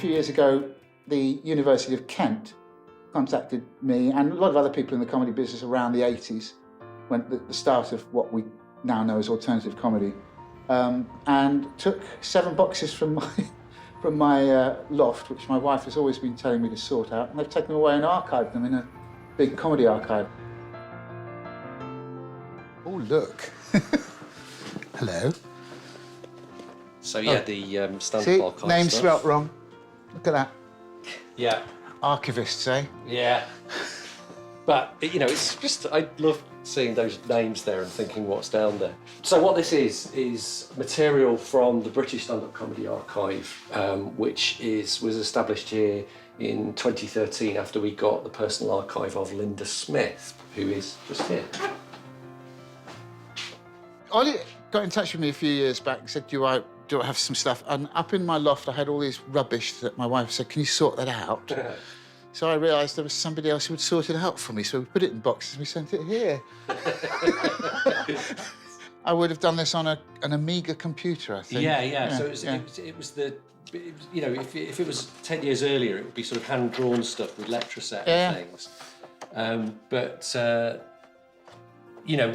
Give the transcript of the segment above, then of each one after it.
few years ago, the University of Kent contacted me and a lot of other people in the comedy business around the 80s, when the start of what we now know as alternative comedy, and took 7 boxes from my loft, which my wife has always been telling me to sort out, and they've taken them away and archived them in a big comedy archive. Oh, look. Hello. So yeah, the stand-up See, archive name stuff. spelt wrong. Look at that. Yeah. Archivists, eh? Yeah. But, you know, it's just, I love seeing those names there and thinking what's down there. So what this is material from the British Stand-Up Comedy Archive, which was established here in 2013 after we got the personal archive of Linda Smith, who is just here. Ollie got in touch with me a few years back and said, do I have some stuff? And up in my loft, I had all this rubbish that my wife said, can you sort that out? So I realised there was somebody else who would sort it out for me, so we put it in boxes and we sent it here. I would have done this on an Amiga computer, I think. Yeah. So it was you know, if it was 10 years earlier, it would be sort of hand-drawn stuff with lecture set and things. You know,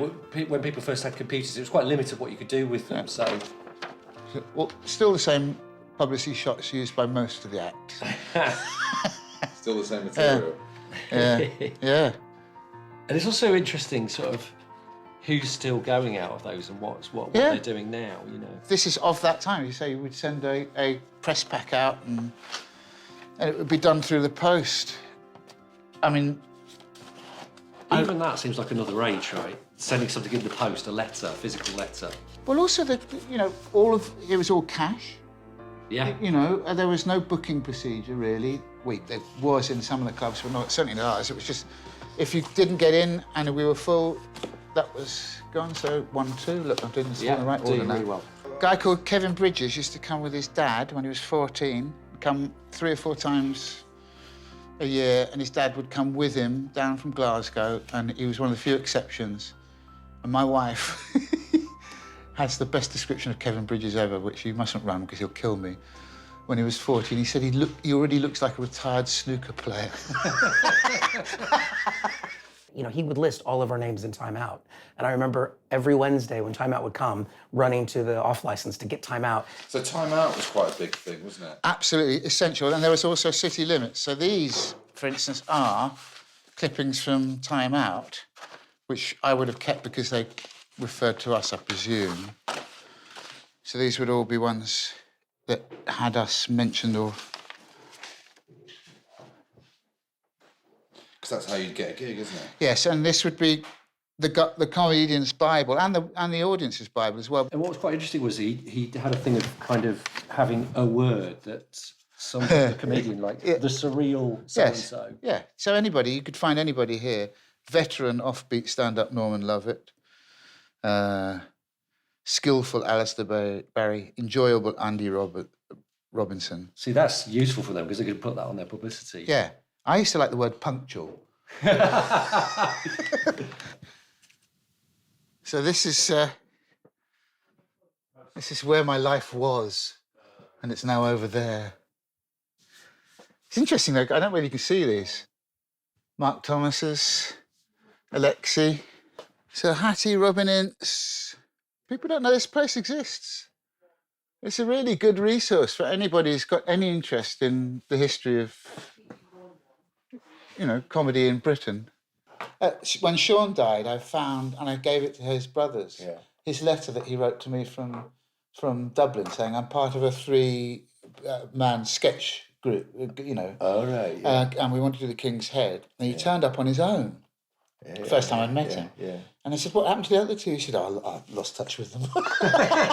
when people first had computers, it was quite limited what you could do with them, so... Well, still the same publicity shots used by most of the acts. Still the same material. Yeah. And it's also interesting, sort of, who's still going out of those and what they're doing now, you know. This is of that time. You say you would send a press pack out and it would be done through the post. I mean... Even that seems like another age, right? Sending something in the post, a letter, a physical letter. Well, also, you know, it was all cash. Yeah. You know, there was no booking procedure, really. There was in some of the clubs, but certainly not ours. It was just, if you didn't get in and we were full, that was gone. So 1, 2, look, I'm doing this in the right order now. Really well. A guy called Kevin Bridges used to come with his dad when he was 14, come 3 or 4 times a year, and his dad would come with him down from Glasgow, and he was one of the few exceptions. And my wife has the best description of Kevin Bridges ever, which you mustn't run because he'll kill me. When he was 14, he said he already looks like a retired snooker player. You know, he would list all of our names in Time Out. And I remember every Wednesday when Time Out would come, running to the off license to get Time Out. So Time Out was quite a big thing, wasn't it? Absolutely essential. And there was also City Limits. So these, for instance, are clippings from Time Out, which I would have kept because they referred to us, I presume. So these would all be ones that had us mentioned or... Because that's how you'd get a gig, isn't it? Yes, and this would be the comedian's Bible and the audience's Bible as well. And what was quite interesting was he had a thing of kind of having a word that some the comedian, like the surreal so-and-so. Yeah, so you could find anybody here. Veteran offbeat stand-up Norman Lovett, skillful Alistair Barry, enjoyable Andy Robinson. See, that's useful for them because they could put that on their publicity. Yeah, I used to like the word punctual. So this is where my life was, and it's now over there. It's interesting though. I don't really can see these. Mark Thomas's, Alexi, Sir Hattie, Robin Ince. People don't know this place exists. It's a really good resource for anybody who's got any interest in the history of, you know, comedy in Britain. When Sean died, I found, and I gave it to his brothers, his letter that he wrote to me from Dublin saying, I'm part of a 3-man sketch group, you know. Oh, right, yeah. And we want to do The King's Head. And he turned up on his own. First time I'd met him. Yeah. And I said, what happened to the other 2? He said, I lost touch with them.